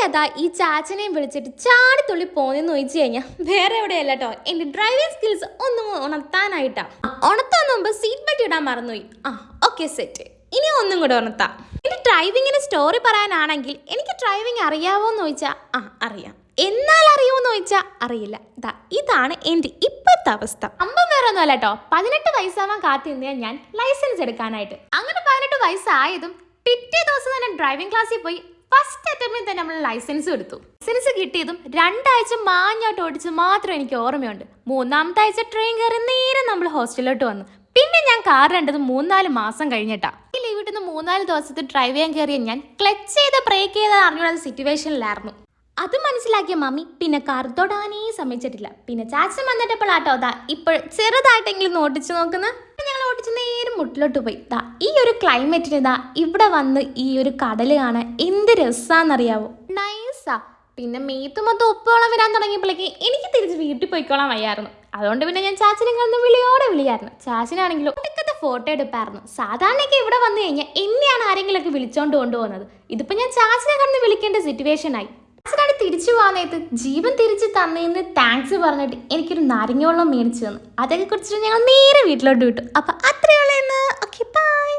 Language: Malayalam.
എവിടെയാ ഈ ചാച്ചനെയും വിളിച്ചിട്ട് ചാടിത്തുള്ളി പോന്നെന്ന് ചോദിച്ചു കഴിഞ്ഞാൽ വേറെ എവിടെയല്ല കേട്ടോ, എൻ്റെ ഡ്രൈവിംഗ് സ്കിൽസ് ഒന്നും ഉണർത്താനായിട്ടാ. ഉണർത്താൻ മുമ്പ് സീറ്റ് ബെൽറ്റ് ഇടാൻ മറന്നുപോയി. ഓക്കെ സെറ്റ്, ഇനി ഒന്നും കൂടെ ഉണർത്താം. എൻ്റെ ഡ്രൈവിങ്ങിന് സ്റ്റോറി പറയാനാണെങ്കിൽ എനിക്ക് ഡ്രൈവിംഗ് അറിയാവോന്ന് ചോദിച്ചാൽ അറിയാം, എന്നാൽ അറിയുമെന്ന് ചോദിച്ചാൽ അറിയില്ല. ഇതാണ് എൻ്റെ ഇപ്പോഴത്തെ അവസ്ഥ. അമ്പം വേറെ ഒന്നുമല്ല കേട്ടോ, 18 വയസ്സാവാൻ കാത്തിരുന്ന ഞാൻ ലൈസൻസ് എടുക്കാനായിട്ട്. അങ്ങനെ 18 വയസ്സായതും പിറ്റേ ദിവസം തന്നെ ഡ്രൈവിംഗ് ക്ലാസ്സിൽ പോയി ഫസ്റ്റ് അറ്റംപ്റ്റിൽ തന്നെ നമ്മൾ ലൈസൻസ് എടുത്തു. ലൈസൻസ് കിട്ടിയതും 2 ആഴ്ച മാഞ്ഞായിട്ട് ഓടിച്ച് മാത്രം എനിക്ക് ഓർമ്മയുണ്ട്. 3-ാമത്തെ ആഴ്ച ട്രെയിൻ കയറി നേരെ നമ്മൾ ഹോസ്റ്റലിലോട്ട് വന്നു. പിന്നെ ഞാൻ കാർ കണ്ടത് 3-4 മാസം കഴിഞ്ഞിട്ടാ. ഈ ലീവ് കിട്ടുന്ന 3-4 ദിവസത്തെ ഡ്രൈവ് ചെയ്യാൻ കയറിയ ഞാൻ ക്ലച്ച് ചെയ്ത് ബ്രേക്ക് ചെയ്ത് അറിഞ്ഞുള്ള സിറ്റുവേഷനിലായിരുന്നു. അത് മനസ്സിലാക്കിയ മമ്മി പിന്നെ കാർ തൊടാനേ സമ്മതിച്ചിട്ടില്ല. പിന്നെ ചാച്ചൻ വന്നിട്ടപ്പോഴാട്ടോ ഇപ്പോൾ ചെറുതായിട്ടെങ്കിലും ഓടിച്ചു നോക്കുന്നത്. ഞങ്ങൾ ഓടിച്ച് നേരെ മുട്ടിലോട്ട് പോയി. ഈ ഒരു ക്ലൈമറ്റിന് ഇവിടെ വന്ന് ഈ ഒരു കടൽ കാണാൻ എന്ത് രസാന്നറിയാവോ, നൈസാ. പിന്നെ മേത്ത് മൊത്തം ഉപ്പോളം വരാൻ തുടങ്ങിയപ്പോഴേക്ക് എനിക്ക് തിരിച്ച് വീട്ടിൽ പോയിക്കോളാൻ വയ്യായിരുന്നു. അതുകൊണ്ട് പിന്നെ ഞാൻ ചാച്ചനെ കാണുന്ന വിളിയോടെ വിളിയായിരുന്നു. ചാച്ചനാണെങ്കിലും ഒടുക്കത്തെ ഫോട്ടോ എടുപ്പായിരുന്നു. സാധാരണയൊക്കെ ഇവിടെ വന്നു കഴിഞ്ഞാൽ എന്നെയാണ് ആരെങ്കിലുമൊക്കെ വിളിച്ചോണ്ട് കൊണ്ടുപോകുന്നത്. ഇതിപ്പോൾ ഞാൻ ചാച്ചനെ കാണുന്ന വിളിക്കേണ്ട സിറ്റുവേഷനായി. ചാച്ചനാണ് തിരിച്ചു പോകാനായിട്ട് ജീവൻ തിരിച്ച് തന്നതിന് താങ്ക്സ് പറഞ്ഞിട്ട് എനിക്കൊരു നാരങ്ങ വെള്ളം മേടിച്ചു തന്നു. അതൊക്കെ കുറിച്ചിട്ട് ഞങ്ങൾ നേരെ വീട്ടിലോട്ട് വിട്ടു. അപ്പം അത്രയുള്ള ഓക്കെ ബൈ.